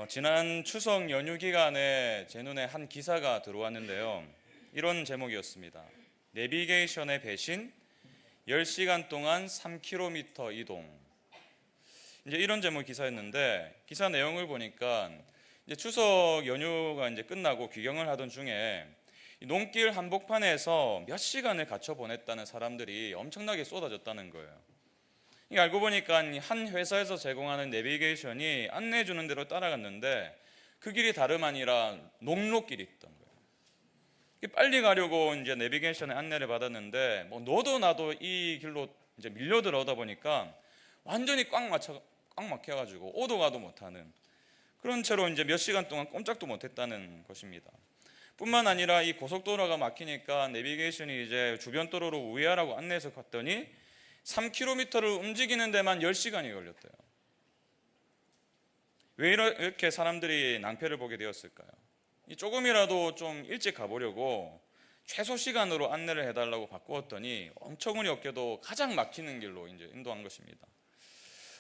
지난 추석 연휴 기간에 제 눈에 한 기사가 들어왔는데요. 이런 제목이었습니다. 내비게이션의 배신, 10시간 동안 3km 이동. 이제 이런 제목 기사였는데 기사 내용을 보니까 이제 추석 연휴가 이제 끝나고 귀경을 하던 중에 농길 한복판에서 몇 시간을 갇혀 보냈다는 사람들이 엄청나게 쏟아졌다는 거예요. 알고 보니까 한 회사에서 제공하는 내비게이션이 안내해 주는 대로 따라갔는데 그 길이 다름 아니라 농로길이 있던 거예요. 빨리 가려고 이제 내비게이션의 안내를 받았는데 뭐 너도 나도 이 길로 이제 밀려 들어오다 보니까 완전히 꽉 막혀가지고 오도 가도 못하는 그런 채로 이제 몇 시간 동안 꼼짝도 못했다는 것입니다. 뿐만 아니라 이 고속도로가 막히니까 내비게이션이 이제 주변 도로로 우회하라고 안내해서 갔더니 3km를 움직이는 데만 10시간이 걸렸대요. 왜 이렇게 사람들이 낭패를 보게 되었을까요? 조금이라도 좀 일찍 가보려고 최소 시간으로 안내를 해달라고 바꾸었더니 엄청 어렵게도 가장 막히는 길로 이제 인도한 것입니다.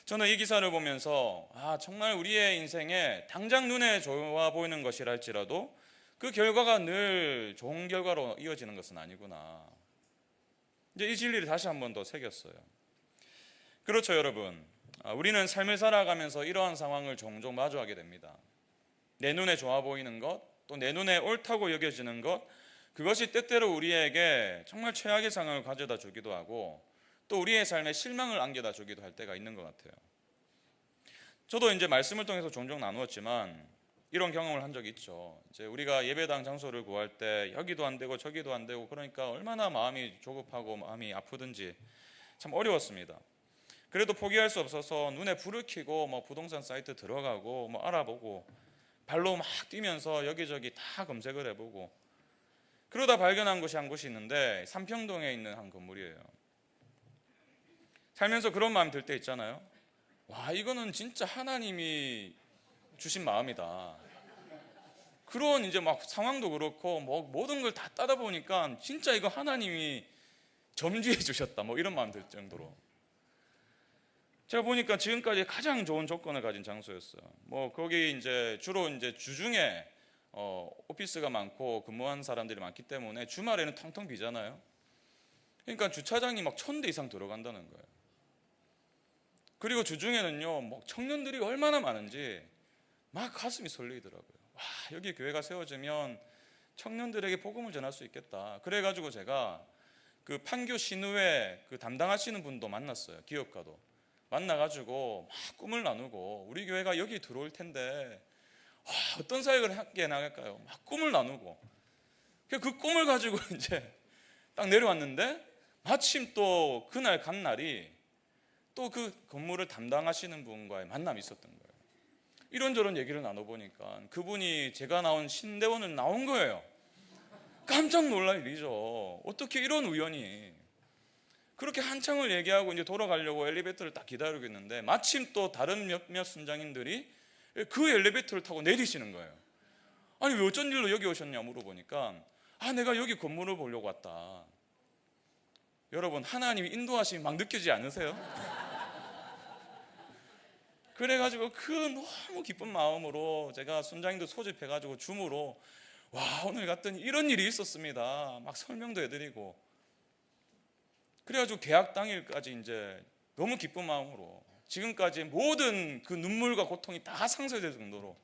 저는 이 기사를 보면서 정말 우리의 인생에 당장 눈에 좋아 보이는 것이라 할지라도 그 결과가 늘 좋은 결과로 이어지는 것은 아니구나. 이제 이 진리를 다시 한 번 더 새겼어요. 그렇죠, 여러분. 우리는 삶을 살아가면서 이러한 상황을 종종 마주하게 됩니다. 내 눈에 좋아 보이는 것, 또 내 눈에 옳다고 여겨지는 것, 그것이 때때로 우리에게 정말 최악의 상황을 가져다 주기도 하고 또 우리의 삶에 실망을 안겨다 주기도 할 때가 있는 것 같아요. 저도 이제 말씀을 통해서 종종 나누었지만 이런 경험을 한 적이 있죠. 이제 우리가 예배당 장소를 구할 때 여기도 안 되고 저기도 안 되고 그러니까 얼마나 마음이 조급하고 마음이 아프든지 참 어려웠습니다. 그래도 포기할 수 없어서 눈에 불을 켜고 뭐 부동산 사이트 들어가고 뭐 알아보고 발로 막 뛰면서 여기저기 다 검색을 해보고 그러다 발견한 곳이 한 곳이 있는데 삼평동에 있는 한 건물이에요. 살면서 그런 마음 들 때 있잖아요. 와, 이거는 진짜 하나님이 주신 마음이다. 그런 이제 막 상황도 그렇고 뭐 모든 걸 다 따다 보니까 진짜 이거 하나님이 점지해 주셨다. 뭐 이런 마음 들 정도로. 제가 보니까 지금까지 가장 좋은 조건을 가진 장소였어요. 뭐 거기 이제 주로 이제 주중에 오피스가 많고 근무하는 사람들이 많기 때문에 주말에는 텅텅 비잖아요. 그러니까 주차장이 막 1,000대 이상 들어간다는 거예요. 그리고 주중에는요, 뭐 청년들이 얼마나 많은지 막 가슴이 설레이더라고요. 와, 여기 교회가 세워지면 청년들에게 복음을 전할 수 있겠다. 그래가지고 제가 그 판교 신의회 그 담당하시는 분도 만났어요. 기업가도 만나가지고 막 꿈을 나누고 우리 교회가 여기 들어올 텐데 어떤 사역을 함께 나갈까요? 막 꿈을 나누고 그 꿈을 가지고 이제 딱 내려왔는데 마침 또 그날 간 날이 또 그 건물을 담당하시는 분과의 만남이 있었던 거예요. 이런저런 얘기를 나눠보니까 그분이 제가 나온 신대원을 나온 거예요. 깜짝 놀랄 일이죠. 어떻게 이런 우연이. 그렇게 한창을 얘기하고 이제 돌아가려고 엘리베이터를 딱 기다리고 있는데 마침 또 다른 몇몇 순장님들이 그 엘리베이터를 타고 내리시는 거예요. 아니 왜 어쩐 일로 여기 오셨냐 물어보니까 내가 여기 건물을 보려고 왔다. 여러분, 하나님이 인도하심이 막 느껴지지 않으세요? 그래가지고 그 너무 기쁜 마음으로 제가 순장님도 소집해가지고 줌으로 오늘 갔더니 이런 일이 있었습니다. 막 설명도 해드리고 그래가지고 계약 당일까지 이제 너무 기쁜 마음으로 지금까지 모든 그 눈물과 고통이 다 상쇄될 정도로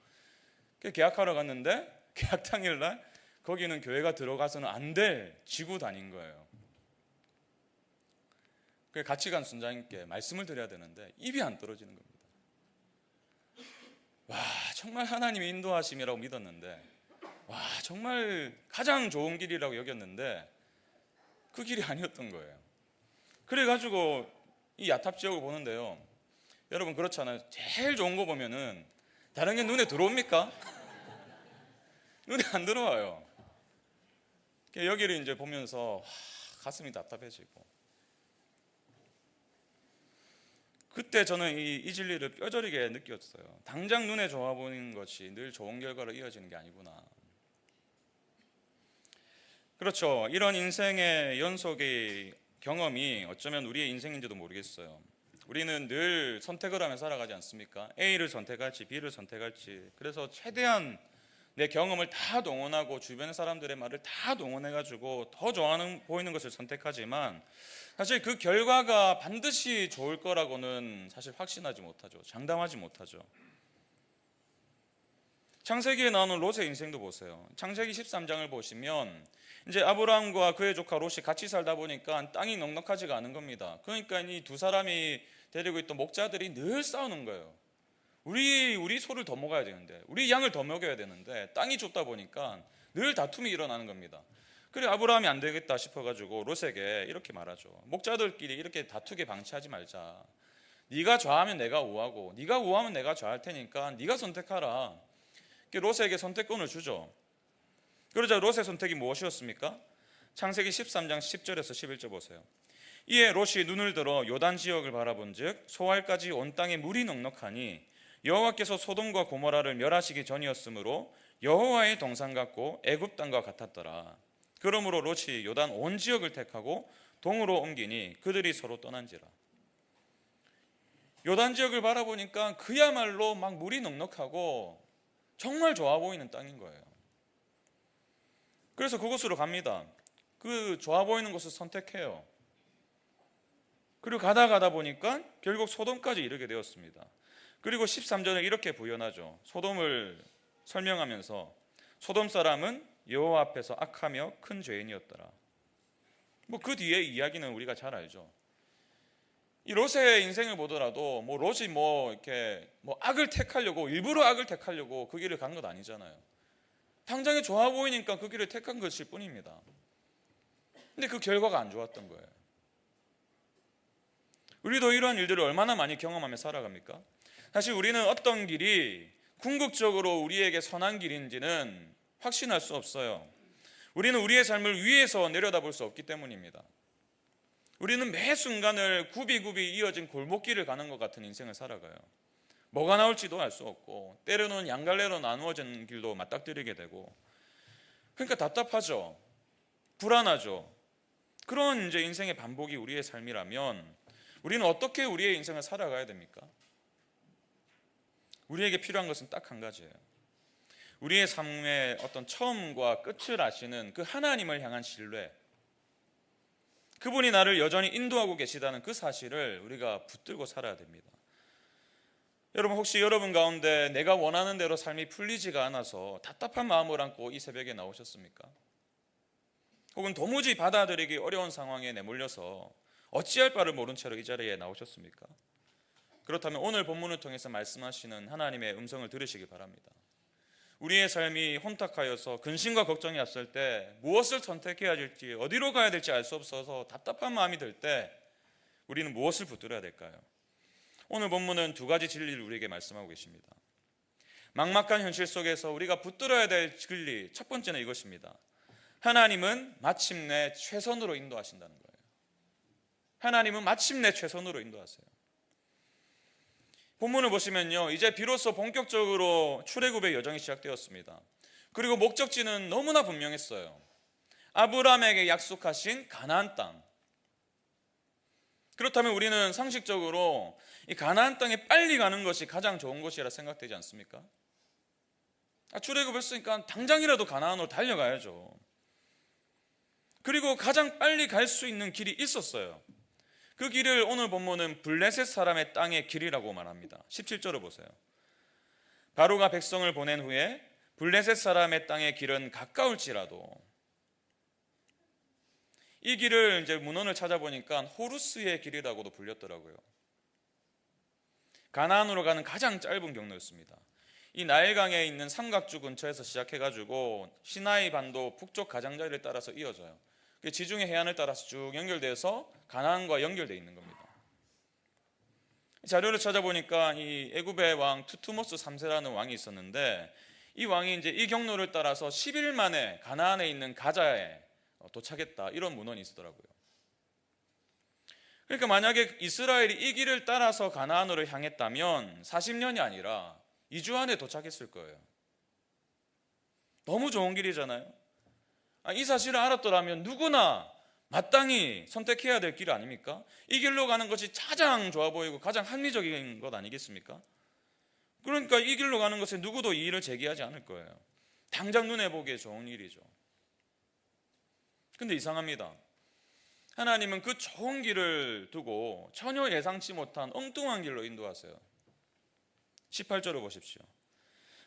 계약하러 갔는데 계약 당일날 거기는 교회가 들어가서는 안 될 지구단인 거예요. 같이 간 순장님께 말씀을 드려야 되는데 입이 안 떨어지는 겁니다. 정말 하나님의 인도하심이라고 믿었는데 정말 가장 좋은 길이라고 여겼는데 그 길이 아니었던 거예요. 그래가지고 이 야탑 지역을 보는데요, 여러분 그렇잖아요. 제일 좋은 거 보면은 다른 게 눈에 들어옵니까? 눈에 안 들어와요. 여기를 이제 보면서 가슴이 답답해지고 그때 저는 이 진리를 뼈저리게 느꼈어요. 당장 눈에 좋아 보이는 것이 늘 좋은 결과로 이어지는 게 아니구나. 그렇죠. 이런 인생의 연속의 경험이 어쩌면 우리의 인생인지도 모르겠어요. 우리는 늘 선택을 하며 살아가지 않습니까? A를 선택할지 B를 선택할지. 그래서 최대한 내 경험을 다 동원하고 주변 사람들의 말을 다 동원해가지고 더 좋아하는 보이는 것을 선택하지만 사실 그 결과가 반드시 좋을 거라고는 사실 확신하지 못하죠. 장담하지 못하죠. 창세기에 나오는 롯의 인생도 보세요. 창세기 13장을 보시면 이제 아브라함과 그의 조카 롯이 같이 살다 보니까 땅이 넉넉하지가 않은 겁니다. 그러니까 이 두 사람이 데리고 있던 목자들이 늘 싸우는 거예요. 우리 소를 더 먹어야 되는데, 우리 양을 더 먹여야 되는데 땅이 좁다 보니까 늘 다툼이 일어나는 겁니다. 그래 아브라함이 안 되겠다 싶어가지고 롯에게 이렇게 말하죠. 목자들끼리 이렇게 다투게 방치하지 말자. 네가 좌하면 내가 우하고 네가 우하면 내가 좌할 테니까 네가 선택하라. 롯에게 선택권을 주죠. 그러자 롯의 선택이 무엇이었습니까? 창세기 13장 10절에서 11절 보세요. 이에 롯이 눈을 들어 요단 지역을 바라본즉 소알까지 온 땅에 물이 넉넉하니 여호와께서 소돔과 고모라를 멸하시기 전이었으므로 여호와의 동산 같고 애굽 땅과 같았더라. 그러므로 롯이 요단 온 지역을 택하고 동으로 옮기니 그들이 서로 떠난지라. 요단 지역을 바라보니까 그야말로 막 물이 넉넉하고 정말 좋아 보이는 땅인 거예요. 그래서 그곳으로 갑니다. 그 좋아 보이는 곳을 선택해요. 그리고 가다 보니까 결국 소돔까지 이르게 되었습니다. 그리고 13절에 이렇게 부연하죠. 소돔을 설명하면서 소돔 사람은 여호와 앞에서 악하며 큰 죄인이었더라. 그 뒤에 이야기는 우리가 잘 알죠. 이 롯의 인생을 보더라도 롯이 이렇게 악을 택하려고 일부러 악을 택하려고 그 길을 간 것 아니잖아요. 당장에 좋아 보이니까 그 길을 택한 것일 뿐입니다. 근데 그 결과가 안 좋았던 거예요. 우리도 이러한 일들을 얼마나 많이 경험하며 살아갑니까? 사실 우리는 어떤 길이 궁극적으로 우리에게 선한 길인지는 확신할 수 없어요. 우리는 우리의 삶을 위에서 내려다볼 수 없기 때문입니다. 우리는 매 순간을 굽이굽이 이어진 골목길을 가는 것 같은 인생을 살아가요. 뭐가 나올지도 알 수 없고 때로는 양갈래로 나누어진 길도 맞닥뜨리게 되고 그러니까 답답하죠. 불안하죠. 그런 이제 인생의 반복이 우리의 삶이라면 우리는 어떻게 우리의 인생을 살아가야 됩니까? 우리에게 필요한 것은 딱 한 가지예요. 우리의 삶의 어떤 처음과 끝을 아시는 그 하나님을 향한 신뢰, 그분이 나를 여전히 인도하고 계시다는 그 사실을 우리가 붙들고 살아야 됩니다. 여러분 혹시 여러분 가운데 내가 원하는 대로 삶이 풀리지가 않아서 답답한 마음을 안고 이 새벽에 나오셨습니까? 혹은 도무지 받아들이기 어려운 상황에 내몰려서 어찌할 바를 모른 채로 이 자리에 나오셨습니까? 그렇다면 오늘 본문을 통해서 말씀하시는 하나님의 음성을 들으시기 바랍니다. 우리의 삶이 혼탁하여서 근심과 걱정이 왔을 때 무엇을 선택해야 될지 어디로 가야 될지 알 수 없어서 답답한 마음이 들 때 우리는 무엇을 붙들어야 될까요? 오늘 본문은 두 가지 진리를 우리에게 말씀하고 계십니다. 막막한 현실 속에서 우리가 붙들어야 될 진리 첫 번째는 이것입니다. 하나님은 마침내 최선으로 인도하신다는 거예요. 하나님은 마침내 최선으로 인도하세요. 본문을 보시면요, 이제 비로소 본격적으로 출애굽의 여정이 시작되었습니다. 그리고 목적지는 너무나 분명했어요. 아브라함에게 약속하신 가나안 땅. 그렇다면 우리는 상식적으로 이 가나안 땅에 빨리 가는 것이 가장 좋은 것이라 생각되지 않습니까? 출애굽했으니까 당장이라도 가나안으로 달려가야죠. 그리고 가장 빨리 갈 수 있는 길이 있었어요. 그 길을 오늘 본문은 블레셋 사람의 땅의 길이라고 말합니다. 17절을 보세요. 바로가 백성을 보낸 후에 블레셋 사람의 땅의 길은 가까울지라도, 이 길을 이제 문헌을 찾아보니까 호루스의 길이라고도 불렸더라고요. 가나안으로 가는 가장 짧은 경로였습니다. 이 나일강에 있는 삼각주 근처에서 시작해가지고 시나이 반도 북쪽 가장자리를 따라서 이어져요. 지중해 해안을 따라서 쭉 연결돼서 가나안과 연결되어 있는 겁니다. 자료를 찾아보니까 이 애굽의 왕 투투모스 3세라는 왕이 있었는데 이 왕이 이제 이 경로를 따라서 10일 만에 가나안에 있는 가자에 도착했다, 이런 문헌이 있더라고요. 그러니까 만약에 이스라엘이 이 길을 따라서 가나안으로 향했다면 40년이 아니라 2주 안에 도착했을 거예요. 너무 좋은 길이잖아요. 이 사실을 알았더라면 누구나 마땅히 선택해야 될 길 아닙니까? 이 길로 가는 것이 가장 좋아 보이고 가장 합리적인 것 아니겠습니까? 그러니까 이 길로 가는 것에 누구도 이의를 제기하지 않을 거예요. 당장 눈에 보기에 좋은 일이죠. 근데 이상합니다. 하나님은 그 좋은 길을 두고 전혀 예상치 못한 엉뚱한 길로 인도하세요. 18절을 보십시오.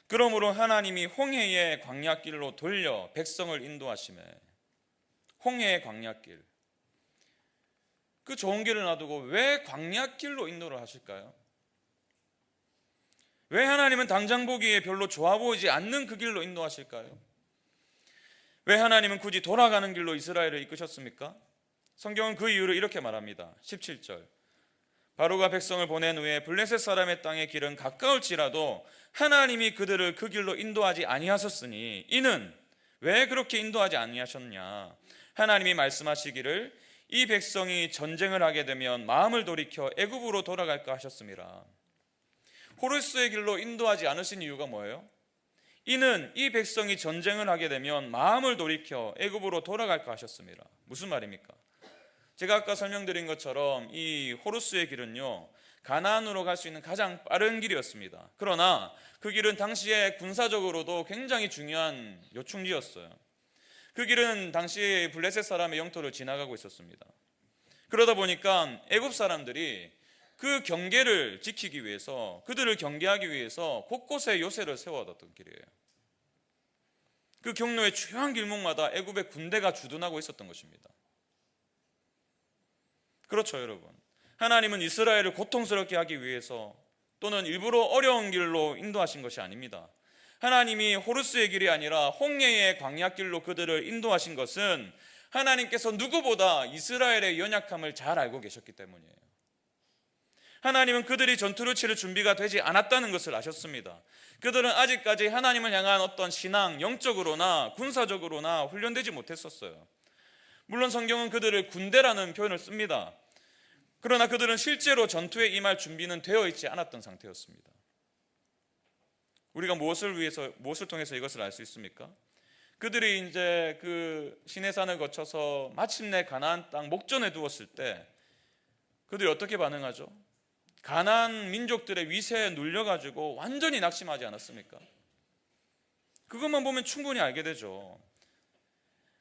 그러므로 하나님이 홍해의 광야길로 돌려 백성을 인도하시매. 홍해의 광야길, 그 좋은 길을 놔두고 왜 광야길로 인도를 하실까요? 왜 하나님은 당장 보기에 별로 좋아 보이지 않는 그 길로 인도하실까요? 왜 하나님은 굳이 돌아가는 길로 이스라엘을 이끄셨습니까? 성경은 그 이유를 이렇게 말합니다. 17절, 바로가 백성을 보낸 후에 블레셋 사람의 땅의 길은 가까울지라도 하나님이 그들을 그 길로 인도하지 아니하셨으니 이는 왜 그렇게 인도하지 아니하셨냐? 하나님이 말씀하시기를 이 백성이 전쟁을 하게 되면 마음을 돌이켜 애굽으로 돌아갈까 하셨습니다. 호르스의 길로 인도하지 않으신 이유가 뭐예요? 이는 이 백성이 전쟁을 하게 되면 마음을 돌이켜 애굽으로 돌아갈까 하셨습니다. 무슨 말입니까? 제가 아까 설명드린 것처럼 이 호르스의 길은요, 가나안으로 갈 수 있는 가장 빠른 길이었습니다. 그러나 그 길은 당시에 군사적으로도 굉장히 중요한 요충지였어요. 그 길은 당시 블레셋 사람의 영토를 지나가고 있었습니다. 그러다 보니까 애굽 사람들이 그 경계를 지키기 위해서, 그들을 경계하기 위해서 곳곳에 요새를 세워뒀던 길이에요. 그 경로의 주요한 길목마다 애굽의 군대가 주둔하고 있었던 것입니다. 그렇죠, 여러분. 하나님은 이스라엘을 고통스럽게 하기 위해서 또는 일부러 어려운 길로 인도하신 것이 아닙니다. 하나님이 호르스의 길이 아니라 홍해의 광야길로 그들을 인도하신 것은 하나님께서 누구보다 이스라엘의 연약함을 잘 알고 계셨기 때문이에요. 하나님은 그들이 전투를 치를 준비가 되지 않았다는 것을 아셨습니다. 그들은 아직까지 하나님을 향한 어떤 신앙, 영적으로나 군사적으로나 훈련되지 못했었어요. 물론 성경은 그들을 군대라는 표현을 씁니다. 그러나 그들은 실제로 전투에 임할 준비는 되어 있지 않았던 상태였습니다. 우리가 무엇을 통해서 이것을 알 수 있습니까? 그들이 이제 그 시내산을 거쳐서 마침내 가나안 땅 목전에 두었을 때 그들이 어떻게 반응하죠? 가나안 민족들의 위세에 눌려가지고 완전히 낙심하지 않았습니까? 그것만 보면 충분히 알게 되죠.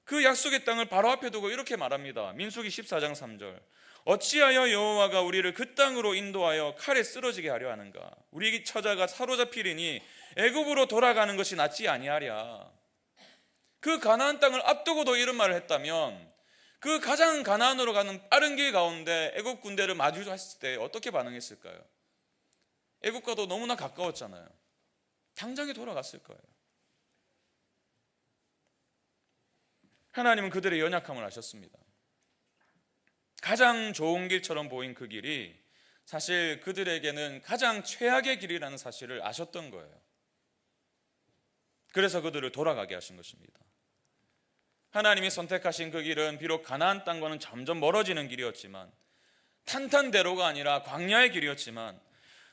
그 약속의 땅을 바로 앞에 두고 이렇게 말합니다. 민수기 14장 3절, 어찌하여 여호와가 우리를 그 땅으로 인도하여 칼에 쓰러지게 하려 하는가? 우리 처자가 사로잡히리니 애굽으로 돌아가는 것이 낫지 아니하랴. 그 가나안 땅을 앞두고도 이런 말을 했다면 그 가장 가나안으로 가는 빠른 길 가운데 애굽 군대를 마주했을 때 어떻게 반응했을까요? 애굽과도 너무나 가까웠잖아요. 당장에 돌아갔을 거예요. 하나님은 그들의 연약함을 아셨습니다. 가장 좋은 길처럼 보인 그 길이 사실 그들에게는 가장 최악의 길이라는 사실을 아셨던 거예요. 그래서 그들을 돌아가게 하신 것입니다. 하나님이 선택하신 그 길은 비록 가나안 땅과는 점점 멀어지는 길이었지만, 탄탄대로가 아니라 광야의 길이었지만,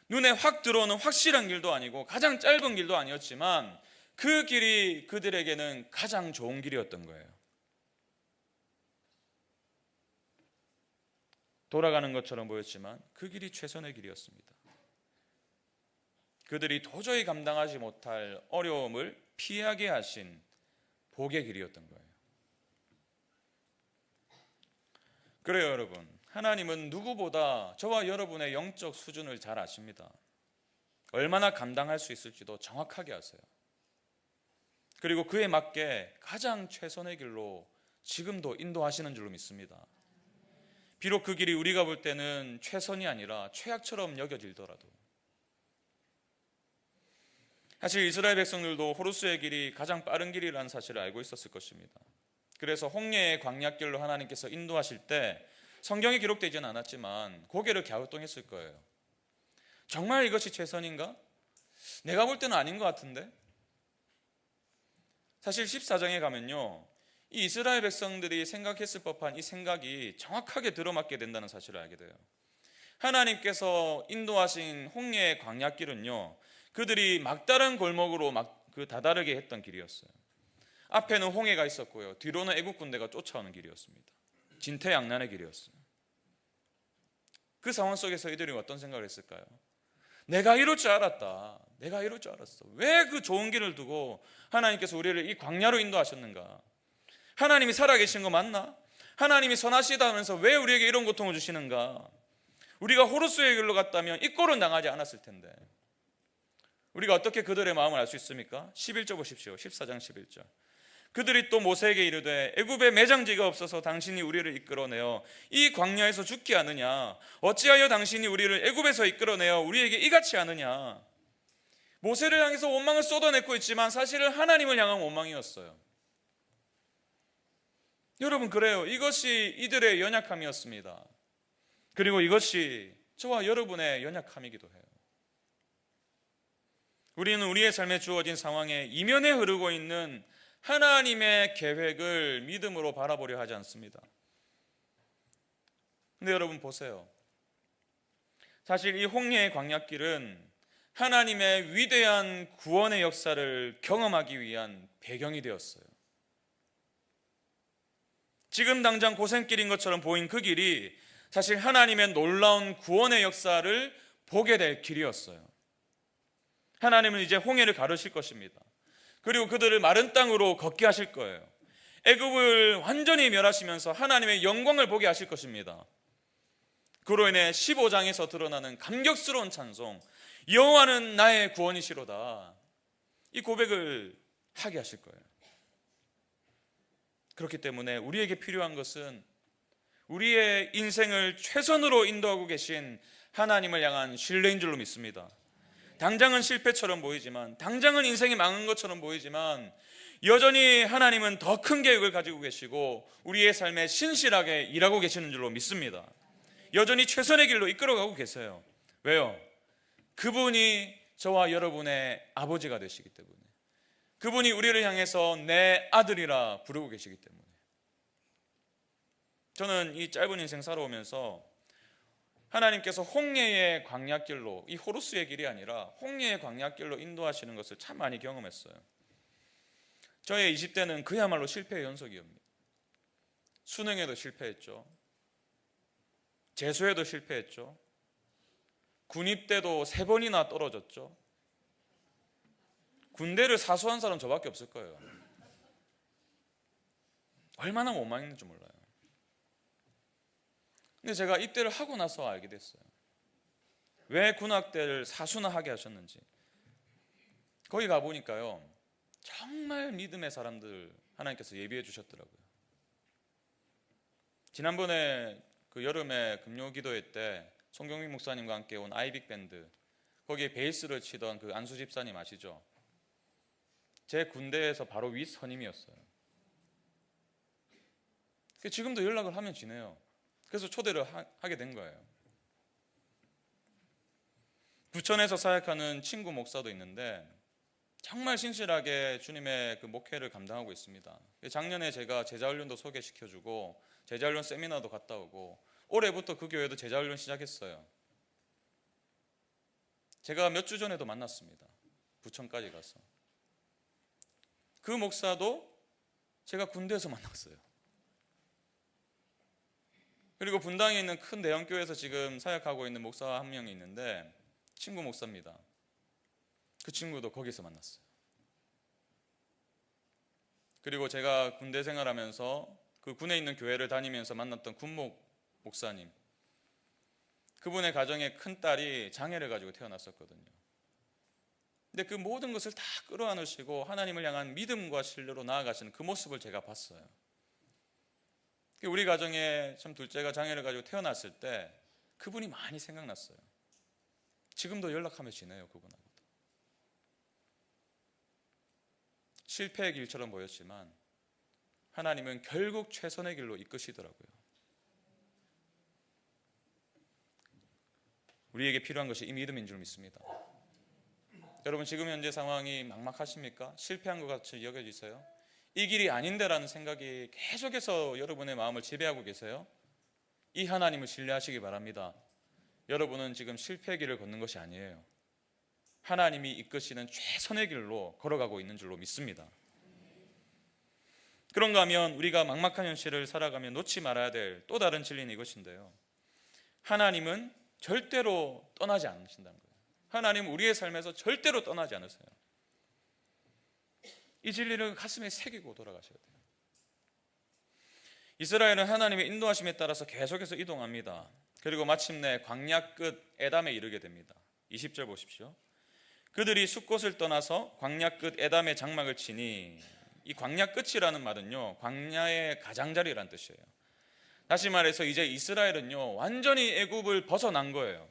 눈에 확 들어오는 확실한 길도 아니고 가장 짧은 길도 아니었지만 그 길이 그들에게는 가장 좋은 길이었던 거예요. 돌아가는 것처럼 보였지만 그 길이 최선의 길이었습니다. 그들이 도저히 감당하지 못할 어려움을 피하게 하신 복의 길이었던 거예요. 그래요, 여러분. 하나님은 누구보다 저와 여러분의 영적 수준을 잘 아십니다. 얼마나 감당할 수 있을지도 정확하게 아세요. 그리고 그에 맞게 가장 최선의 길로 지금도 인도하시는 줄로 믿습니다. 비록 그 길이 우리가 볼 때는 최선이 아니라 최악처럼 여겨질더라도. 사실 이스라엘 백성들도 호르스의 길이 가장 빠른 길이라는 사실을 알고 있었을 것입니다. 그래서 홍해의 광야길로 하나님께서 인도하실 때 성경에 기록되지는 않았지만 고개를 갸우뚱했을 거예요. 정말 이것이 최선인가? 내가 볼 때는 아닌 것 같은데? 사실 14장에 가면요, 이 이스라엘 백성들이 생각했을 법한 이 생각이 정확하게 들어맞게 된다는 사실을 알게 돼요. 하나님께서 인도하신 홍해의 광야길은요, 그들이 막다른 골목으로 그 다다르게 했던 길이었어요. 앞에는 홍해가 있었고요, 뒤로는 애국 군대가 쫓아오는 길이었습니다. 진퇴양난의 길이었어요. 그 상황 속에서 이들이 어떤 생각을 했을까요? 내가 이럴 줄 알았다. 내가 이럴 줄 알았어. 왜 그 좋은 길을 두고 하나님께서 우리를 이 광야로 인도하셨는가? 하나님이 살아계신 거 맞나? 하나님이 선하시다면서 왜 우리에게 이런 고통을 주시는가? 우리가 호루스의 길로 갔다면 이 꼴은 당하지 않았을 텐데. 우리가 어떻게 그들의 마음을 알 수 있습니까? 11절 보십시오. 14장 11절. 그들이 또 모세에게 이르되 애굽에 매장지가 없어서 당신이 우리를 이끌어내어 이 광야에서 죽게 하느냐? 어찌하여 당신이 우리를 애굽에서 이끌어내어 우리에게 이같이 하느냐? 모세를 향해서 원망을 쏟아내고 있지만 사실은 하나님을 향한 원망이었어요. 여러분, 그래요. 이것이 이들의 연약함이었습니다. 그리고 이것이 저와 여러분의 연약함이기도 해요. 우리는 우리의 삶에 주어진 상황에 이면에 흐르고 있는 하나님의 계획을 믿음으로 바라보려 하지 않습니다. 근데 여러분 보세요. 사실 이 홍해의 광야길은 하나님의 위대한 구원의 역사를 경험하기 위한 배경이 되었어요. 지금 당장 고생길인 것처럼 보인 그 길이 사실 하나님의 놀라운 구원의 역사를 보게 될 길이었어요. 하나님은 이제 홍해를 가르실 것입니다. 그리고 그들을 마른 땅으로 걷게 하실 거예요. 애굽을 완전히 멸하시면서 하나님의 영광을 보게 하실 것입니다. 그로 인해 15장에서 드러나는 감격스러운 찬송, 여호와는 나의 구원이시로다, 이 고백을 하게 하실 거예요. 그렇기 때문에 우리에게 필요한 것은 우리의 인생을 최선으로 인도하고 계신 하나님을 향한 신뢰인 줄로 믿습니다. 당장은 실패처럼 보이지만, 당장은 인생이 망한 것처럼 보이지만, 여전히 하나님은 더 큰 계획을 가지고 계시고 우리의 삶에 신실하게 일하고 계시는 줄로 믿습니다. 여전히 최선의 길로 이끌어가고 계세요. 왜요? 그분이 저와 여러분의 아버지가 되시기 때문에, 그분이 우리를 향해서 내 아들이라 부르고 계시기 때문에. 저는 이 짧은 인생 살아오면서 하나님께서 홍해의 광야길로, 이 호루스의 길이 아니라 홍해의 광야길로 인도하시는 것을 참 많이 경험했어요. 저의 20대는 그야말로 실패의 연속이었습니다. 수능에도 실패했죠. 재수에도 실패했죠. 군입 때도 3번이나 떨어졌죠. 군대를 사수한 사람 저밖에 없을 거예요. 얼마나 못 망했는지 몰라요. 근데 제가 입대를 하고 나서 알게 됐어요. 왜 군악대를 사수나 하게 하셨는지. 거기 가보니까요, 정말 믿음의 사람들 하나님께서 예비해 주셨더라고요. 지난번에 그 여름에 금요기도회 때 송경민 목사님과 함께 온 아이빅 밴드, 거기에 베이스를 치던 그 안수 집사님 아시죠? 제 군대에서 바로 윗 선임이었어요. 지금도 연락을 하면 지내요. 그래서 초대를 하게 된 거예요. 부천에서 사역하는 친구 목사도 있는데 정말 신실하게 주님의 그 목회를 감당하고 있습니다. 작년에 제가 제자훈련도 소개시켜주고 제자훈련 세미나도 갔다 오고, 올해부터 그 교회도 제자훈련 시작했어요. 제가 몇 주 전에도 만났습니다. 부천까지 가서. 그 목사도 제가 군대에서 만났어요. 그리고 분당에 있는 큰 대형교회에서 지금 사역하고 있는 목사 한 명이 있는데 친구 목사입니다. 그 친구도 거기서 만났어요. 그리고 제가 군대 생활하면서 그 군에 있는 교회를 다니면서 만났던 군목 목사님, 그분의 가정에 큰 딸이 장애를 가지고 태어났었거든요. 근데 그 모든 것을 다 끌어안으시고 하나님을 향한 믿음과 신뢰로 나아가시는 그 모습을 제가 봤어요. 우리 가정에 참 둘째가 장애를 가지고 태어났을 때 그분이 많이 생각났어요. 지금도 연락하며 지내요, 그분하고도. 실패의 길처럼 보였지만 하나님은 결국 최선의 길로 이끄시더라고요. 우리에게 필요한 것이 이 믿음인 줄 믿습니다. 여러분, 지금 현재 상황이 막막하십니까? 실패한 것 같이 여겨지세요? 이 길이 아닌데라는 생각이 계속해서 여러분의 마음을 지배하고 계세요? 이 하나님을 신뢰하시기 바랍니다. 여러분은 지금 실패의 길을 걷는 것이 아니에요. 하나님이 이끄시는 최선의 길로 걸어가고 있는 줄로 믿습니다. 그런가 하면 우리가 막막한 현실을 살아가며 놓지 말아야 될 또 다른 진리는 이것인데요, 하나님은 절대로 떠나지 않으신다는 거예요. 하나님은 우리의 삶에서 절대로 떠나지 않으세요. 이 진리를 가슴에 새기고 돌아가셔야 돼요. 이스라엘은 하나님의 인도하심에 따라서 계속해서 이동합니다. 그리고 마침내 광야 끝 에담에 이르게 됩니다. 20절 보십시오. 그들이 숫곳을 떠나서 광야 끝 에담의 장막을 치니, 이 광야 끝이라는 말은요, 광야의 가장자리라는 뜻이에요. 다시 말해서 이제 이스라엘은요, 완전히 애굽을 벗어난 거예요.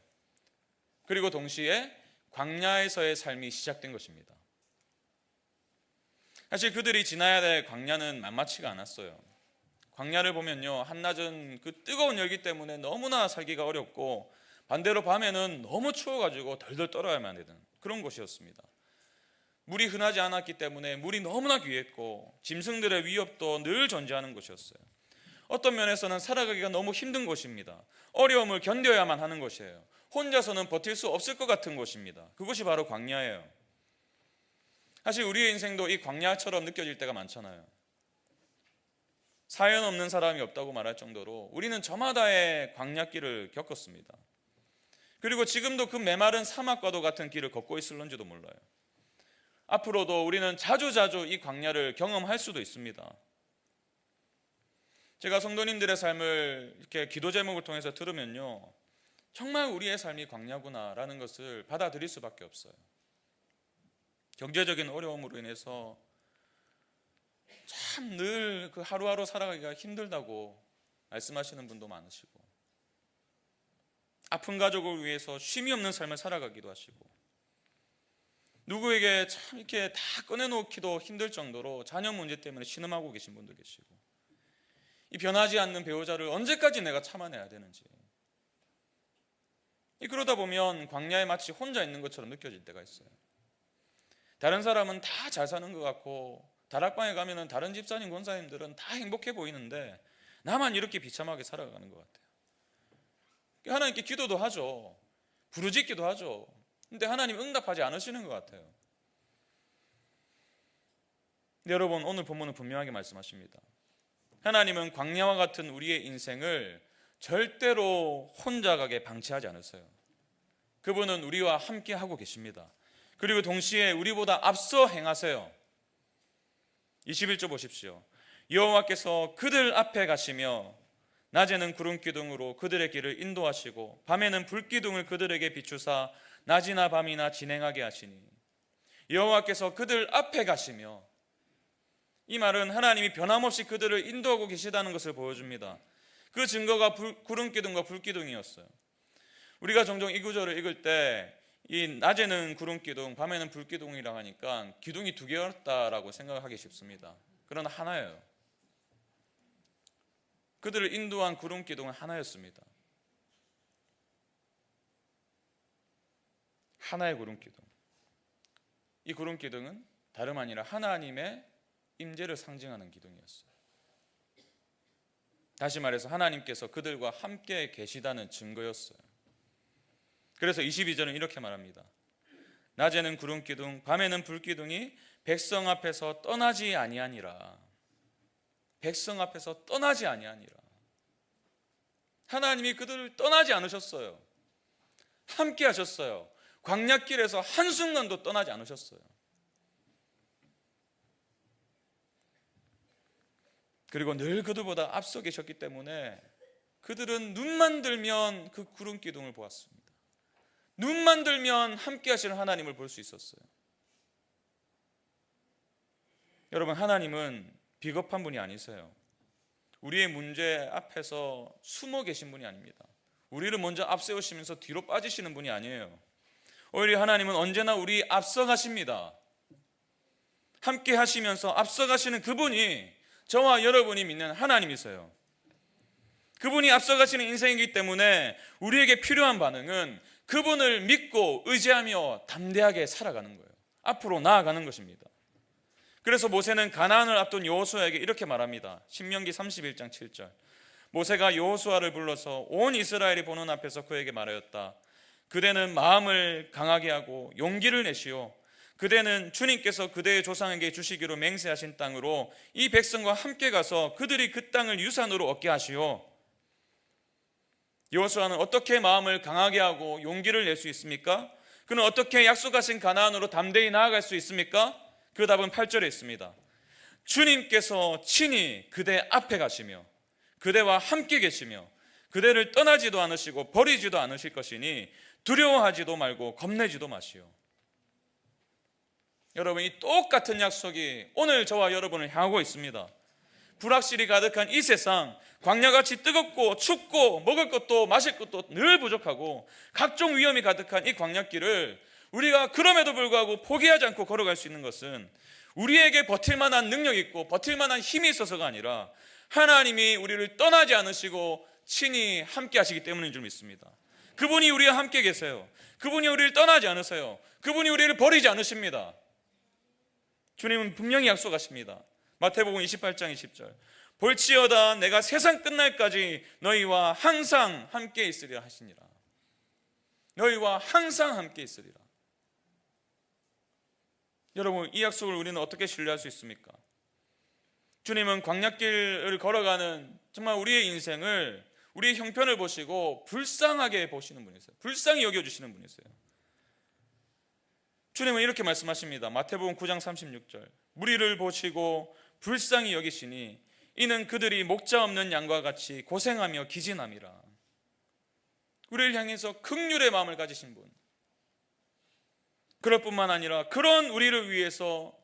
그리고 동시에 광야에서의 삶이 시작된 것입니다. 사실 그들이 지나야 될 광야는 만만치가 않았어요. 광야를 보면요, 한낮은 그 뜨거운 열기 때문에 너무나 살기가 어렵고, 반대로 밤에는 너무 추워가지고 덜덜 떨어야만 되는 그런 곳이었습니다. 물이 흔하지 않았기 때문에 물이 너무나 귀했고, 짐승들의 위협도 늘 존재하는 곳이었어요. 어떤 면에서는 살아가기가 너무 힘든 곳입니다. 어려움을 견뎌야만 하는 곳이에요. 혼자서는 버틸 수 없을 것 같은 곳입니다. 그것이 바로 광야예요. 사실 우리의 인생도 이 광야처럼 느껴질 때가 많잖아요. 사연 없는 사람이 없다고 말할 정도로 우리는 저마다의 광야길을 겪었습니다. 그리고 지금도 그 메마른 사막과도 같은 길을 걷고 있을런지도 몰라요. 앞으로도 우리는 자주자주 이 광야를 경험할 수도 있습니다. 제가 성도님들의 삶을 이렇게 기도 제목을 통해서 들으면요, 정말 우리의 삶이 광야구나라는 것을 받아들일 수밖에 없어요. 경제적인 어려움으로 인해서 참 늘 그 하루하루 살아가기가 힘들다고 말씀하시는 분도 많으시고, 아픈 가족을 위해서 쉼이 없는 삶을 살아가기도 하시고, 누구에게 참 이렇게 다 꺼내놓기도 힘들 정도로 자녀 문제 때문에 신음하고 계신 분도 계시고, 이 변하지 않는 배우자를 언제까지 내가 참아내야 되는지, 그러다 보면 광야에 마치 혼자 있는 것처럼 느껴질 때가 있어요. 다른 사람은 다 잘 사는 것 같고, 다락방에 가면은 다른 집사님, 권사님들은 다 행복해 보이는데 나만 이렇게 비참하게 살아가는 것 같아요. 하나님께 기도도 하죠. 부르짖기도 하죠. 근데 하나님 응답하지 않으시는 것 같아요. 근데 여러분, 오늘 본문은 분명하게 말씀하십니다. 하나님은 광야와 같은 우리의 인생을 절대로 혼자 가게 방치하지 않으세요. 그분은 우리와 함께 하고 계십니다. 그리고 동시에 우리보다 앞서 행하세요. 21절 보십시오. 여호와께서 그들 앞에 가시며 낮에는 구름 기둥으로 그들의 길을 인도하시고 밤에는 불 기둥을 그들에게 비추사 낮이나 밤이나 진행하게 하시니. 여호와께서 그들 앞에 가시며, 이 말은 하나님이 변함없이 그들을 인도하고 계시다는 것을 보여줍니다. 그 증거가 구름 기둥과 불 기둥이었어요. 우리가 종종 이 구절을 읽을 때 이 낮에는 구름 기둥, 밤에는 불 기둥이라고 하니까 기둥이 두 개였다라고 생각하기 쉽습니다. 그러나 하나예요. 그들을 인도한 구름 기둥은 하나였습니다. 하나의 구름 기둥. 이 구름 기둥은 다름 아니라 하나님의 임재를 상징하는 기둥이었어요. 다시 말해서 하나님께서 그들과 함께 계시다는 증거였어요. 그래서 22절은 이렇게 말합니다. 낮에는 구름 기둥, 밤에는 불 기둥이 백성 앞에서 떠나지 아니하니라. 백성 앞에서 떠나지 아니하니라. 하나님이 그들을 떠나지 않으셨어요. 함께 하셨어요. 광야길에서 한순간도 떠나지 않으셨어요. 그리고 늘 그들보다 앞서 계셨기 때문에 그들은 눈만 들면 그 구름 기둥을 보았습니다. 눈만 들면 함께 하시는 하나님을 볼 수 있었어요. 여러분, 하나님은 비겁한 분이 아니세요. 우리의 문제 앞에서 숨어 계신 분이 아닙니다. 우리를 먼저 앞세우시면서 뒤로 빠지시는 분이 아니에요. 오히려 하나님은 언제나 우리 앞서 가십니다. 함께 하시면서 앞서 가시는 그분이 저와 여러분이 믿는 하나님이세요. 그분이 앞서 가시는 인생이기 때문에 우리에게 필요한 반응은 그분을 믿고 의지하며 담대하게 살아가는 거예요. 앞으로 나아가는 것입니다. 그래서 모세는 가나안을 앞둔 여호수아에게 이렇게 말합니다. 신명기 31장 7절. 모세가 여호수아를 불러서 온 이스라엘이 보는 앞에서 그에게 말하였다. 그대는 마음을 강하게 하고 용기를 내시오. 그대는 주님께서 그대의 조상에게 주시기로 맹세하신 땅으로 이 백성과 함께 가서 그들이 그 땅을 유산으로 얻게 하시오. 여호수아는 어떻게 마음을 강하게 하고 용기를 낼 수 있습니까? 그는 어떻게 약속하신 가나안으로 담대히 나아갈 수 있습니까? 그 답은 8절에 있습니다. 주님께서 친히 그대 앞에 가시며 그대와 함께 계시며 그대를 떠나지도 않으시고 버리지도 않으실 것이니 두려워하지도 말고 겁내지도 마시오. 여러분, 이 똑같은 약속이 오늘 저와 여러분을 향하고 있습니다. 불확실이 가득한 이 세상, 광야같이 뜨겁고 춥고 먹을 것도 마실 것도 늘 부족하고 각종 위험이 가득한 이 광야길을 우리가 그럼에도 불구하고 포기하지 않고 걸어갈 수 있는 것은 우리에게 버틸 만한 능력이 있고 버틸 만한 힘이 있어서가 아니라 하나님이 우리를 떠나지 않으시고 친히 함께 하시기 때문인 줄 믿습니다. 그분이 우리와 함께 계세요. 그분이 우리를 떠나지 않으세요. 그분이 우리를 버리지 않으십니다. 주님은 분명히 약속하십니다. 마태복음 28장 20절, 볼지어다 내가 세상 끝날까지 너희와 항상 함께 있으리라 하시니라. 너희와 항상 함께 있으리라. 여러분, 이 약속을 우리는 어떻게 신뢰할 수 있습니까? 주님은 광야길을 걸어가는 정말 우리의 인생을, 우리의 형편을 보시고 불쌍하게 보시는 분이세요. 불쌍히 여겨주시는 분이세요. 주님은 이렇게 말씀하십니다. 마태복음 9장 36절, 무리를 보시고 불쌍히 여기시니 이는 그들이 목자 없는 양과 같이 고생하며 기진함이라. 우리를 향해서 긍휼의 마음을 가지신 분, 그럴 뿐만 아니라 그런 우리를 위해서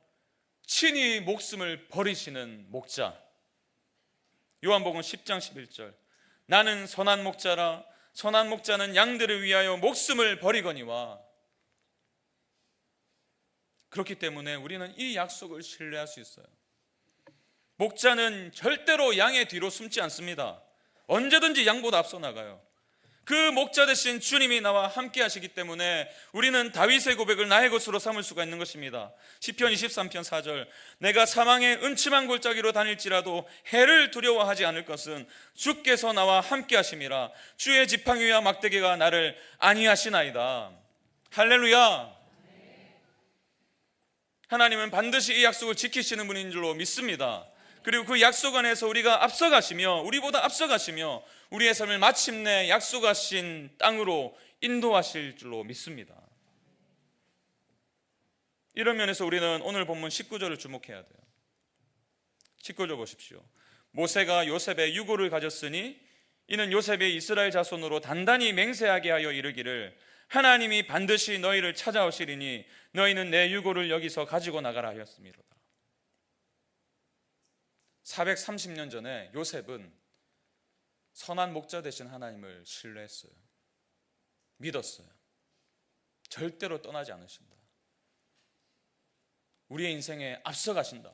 친히 목숨을 버리시는 목자. 요한복음 10장 11절, 나는 선한 목자라 선한 목자는 양들을 위하여 목숨을 버리거니와. 그렇기 때문에 우리는 이 약속을 신뢰할 수 있어요. 목자는 절대로 양의 뒤로 숨지 않습니다. 언제든지 양보다 앞서 나가요. 그 목자 대신 주님이 나와 함께 하시기 때문에 우리는 다윗의 고백을 나의 것으로 삼을 수가 있는 것입니다. 시편 23편 4절, 내가 사망의 음침한 골짜기로 다닐지라도 해를 두려워하지 않을 것은 주께서 나와 함께 하심이라. 주의 지팡이와 막대기가 나를 안위하시나이다. 할렐루야. 하나님은 반드시 이 약속을 지키시는 분인 줄로 믿습니다. 그리고 그 약속 안에서 우리가 앞서가시며 우리보다 앞서가시며 우리의 삶을 마침내 약속하신 땅으로 인도하실 줄로 믿습니다. 이런 면에서 우리는 오늘 본문 19절을 주목해야 돼요. 19절 보십시오. 모세가 요셉의 유고를 가졌으니 이는 요셉의 이스라엘 자손으로 단단히 맹세하게 하여 이르기를 하나님이 반드시 너희를 찾아오시리니 너희는 내 유고를 여기서 가지고 나가라 하였습니다. 430년 전에 요셉은 선한 목자 되신 하나님을 신뢰했어요. 믿었어요. 절대로 떠나지 않으신다. 우리의 인생에 앞서가신다.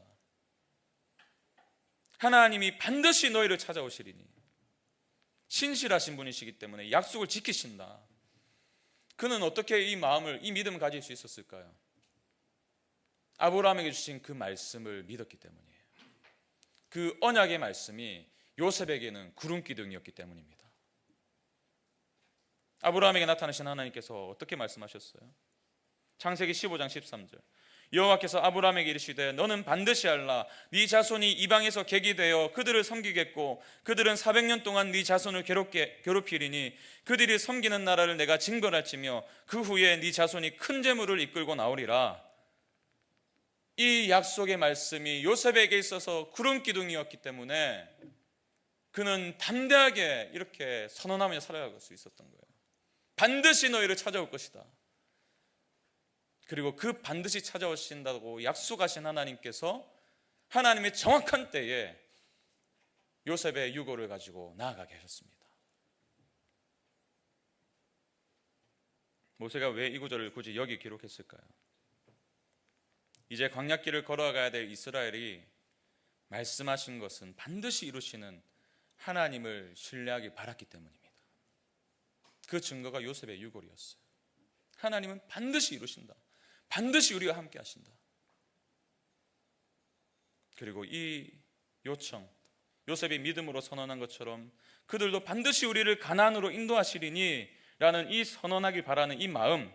하나님이 반드시 너희를 찾아오시리니 신실하신 분이시기 때문에 약속을 지키신다. 그는 어떻게 이 마음을, 이 믿음을 가질 수 있었을까요? 아브라함에게 주신 그 말씀을 믿었기 때문이에요. 그 언약의 말씀이 요셉에게는 구름기둥이었기 때문입니다. 아브라함에게 나타나신 하나님께서 어떻게 말씀하셨어요? 창세기 15장 13절, 여호와께서 아브라함에게 이르시되 너는 반드시 알라. 네 자손이 이방에서 객이 되어 그들을 섬기겠고 그들은 400년 동안 네 자손을 괴롭히리니 그들이 섬기는 나라를 내가 징벌할지며 그 후에 네 자손이 큰 재물을 이끌고 나오리라. 이 약속의 말씀이 요셉에게 있어서 구름기둥이었기 때문에 그는 담대하게 이렇게 선언하며 살아갈 수 있었던 거예요. 반드시 너희를 찾아올 것이다. 그리고 그 반드시 찾아오신다고 약속하신 하나님께서 하나님의 정확한 때에 요셉의 유고를 가지고 나아가게 하셨습니다. 모세가 왜 이 구절을 굳이 여기 기록했을까요? 이제 광야길을 걸어가야 될 이스라엘이 말씀하신 것은 반드시 이루시는 하나님을 신뢰하기 바랐기 때문입니다. 그 증거가 요셉의 유골이었어요. 하나님은 반드시 이루신다. 반드시 우리와 함께 하신다. 그리고 이 요청, 요셉이 믿음으로 선언한 것처럼 그들도 반드시 우리를 가나안으로 인도하시리니 라는 이 선언하길 바라는 이 마음,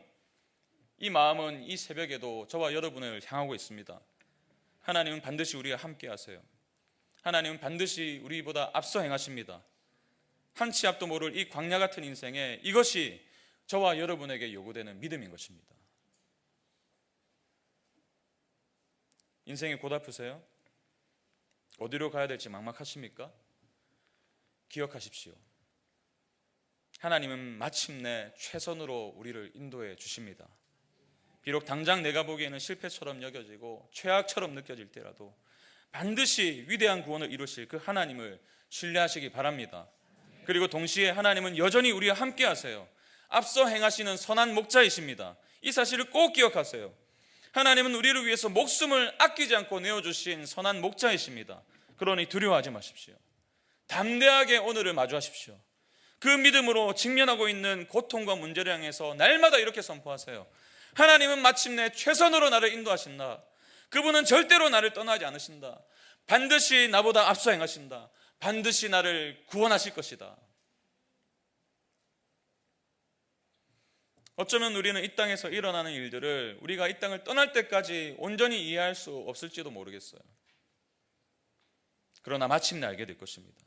이 마음은 이 새벽에도 저와 여러분을 향하고 있습니다. 하나님은 반드시 우리와 함께 하세요. 하나님은 반드시 우리보다 앞서 행하십니다. 한 치 앞도 모를 이 광야 같은 인생에 이것이 저와 여러분에게 요구되는 믿음인 것입니다. 인생이 고달프세요? 어디로 가야 될지 막막하십니까? 기억하십시오. 하나님은 마침내 최선으로 우리를 인도해 주십니다. 비록 당장 내가 보기에는 실패처럼 여겨지고 최악처럼 느껴질 때라도 반드시 위대한 구원을 이루실 그 하나님을 신뢰하시기 바랍니다. 그리고 동시에 하나님은 여전히 우리와 함께 하세요. 앞서 행하시는 선한 목자이십니다. 이 사실을 꼭 기억하세요. 하나님은 우리를 위해서 목숨을 아끼지 않고 내어주신 선한 목자이십니다. 그러니 두려워하지 마십시오. 담대하게 오늘을 마주하십시오. 그 믿음으로 직면하고 있는 고통과 문제를 향해서 날마다 이렇게 선포하세요. 하나님은 마침내 최선으로 나를 인도하신다. 그분은 절대로 나를 떠나지 않으신다. 반드시 나보다 앞서 행하신다. 반드시 나를 구원하실 것이다. 어쩌면 우리는 이 땅에서 일어나는 일들을 우리가 이 땅을 떠날 때까지 온전히 이해할 수 없을지도 모르겠어요. 그러나 마침내 알게 될 것입니다.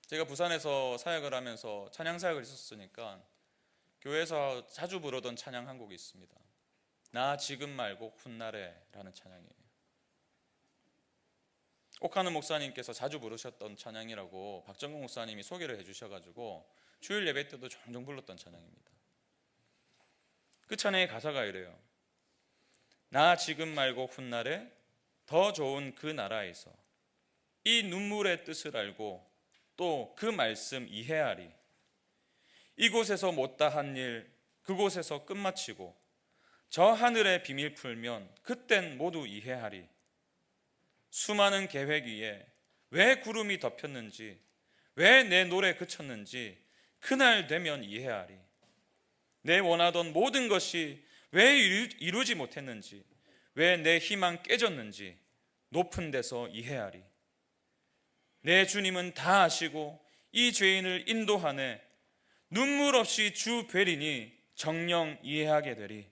제가 부산에서 사역을 하면서 찬양 사역을 했었으니까 교회에서 자주 부르던 찬양 한 곡이 있습니다. 나 지금 말고 훗날에 라는 찬양이에요. 옥하는 목사님께서 자주 부르셨던 찬양이라고 박정국 목사님이 소개를 해주셔가지고 주일 예배 때도 종종 불렀던 찬양입니다. 그 찬양의 가사가 이래요. 나 지금 말고 훗날에 더 좋은 그 나라에서 이 눈물의 뜻을 알고 또 그 말씀 이해하리. 이곳에서 못다한 일 그곳에서 끝마치고 저 하늘의 비밀 풀면 그땐 모두 이해하리. 수많은 계획 위에 왜 구름이 덮였는지 왜 내 노래 그쳤는지 그날 되면 이해하리. 내 원하던 모든 것이 왜 이루지 못했는지 왜 내 희망 깨졌는지 높은 데서 이해하리. 내 주님은 다 아시고 이 죄인을 인도하네. 눈물 없이 주 뵈리니 정녕 이해하게 되리.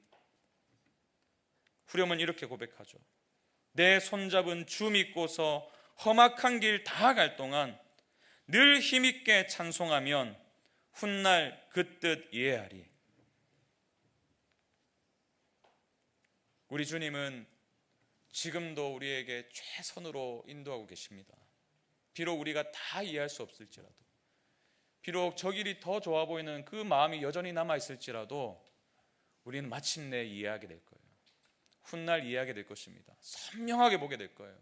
후렴은 이렇게 고백하죠. 내 손잡은 주 믿고서 험악한 길 다 갈 동안 늘 힘있게 찬송하면 훗날 그 뜻 이해하리. 우리 주님은 지금도 우리에게 최선으로 인도하고 계십니다. 비록 우리가 다 이해할 수 없을지라도, 비록 저 길이 더 좋아 보이는 그 마음이 여전히 남아있을지라도 우리는 마침내 이해하게 될 거예요. 훗날 이해하게 될 것입니다. 선명하게 보게 될 거예요.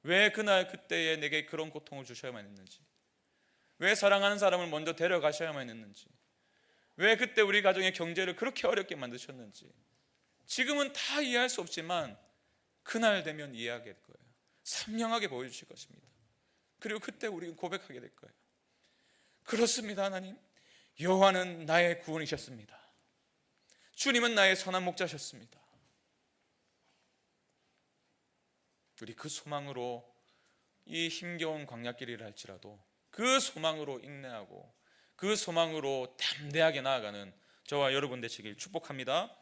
왜 그날 그때에 내게 그런 고통을 주셔야만 했는지, 왜 사랑하는 사람을 먼저 데려가셔야만 했는지, 왜 그때 우리 가정의 경제를 그렇게 어렵게 만드셨는지 지금은 다 이해할 수 없지만 그날 되면 이해하게 될 거예요. 선명하게 보여주실 것입니다. 그리고 그때 우리는 고백하게 될 거예요. 그렇습니다. 하나님, 여호와는 나의 구원이셨습니다. 주님은 나의 선한 목자셨습니다. 우리 그 소망으로 이 힘겨운 광야길이라 할지라도 그 소망으로 인내하고 그 소망으로 담대하게 나아가는 저와 여러분 되시길 축복합니다.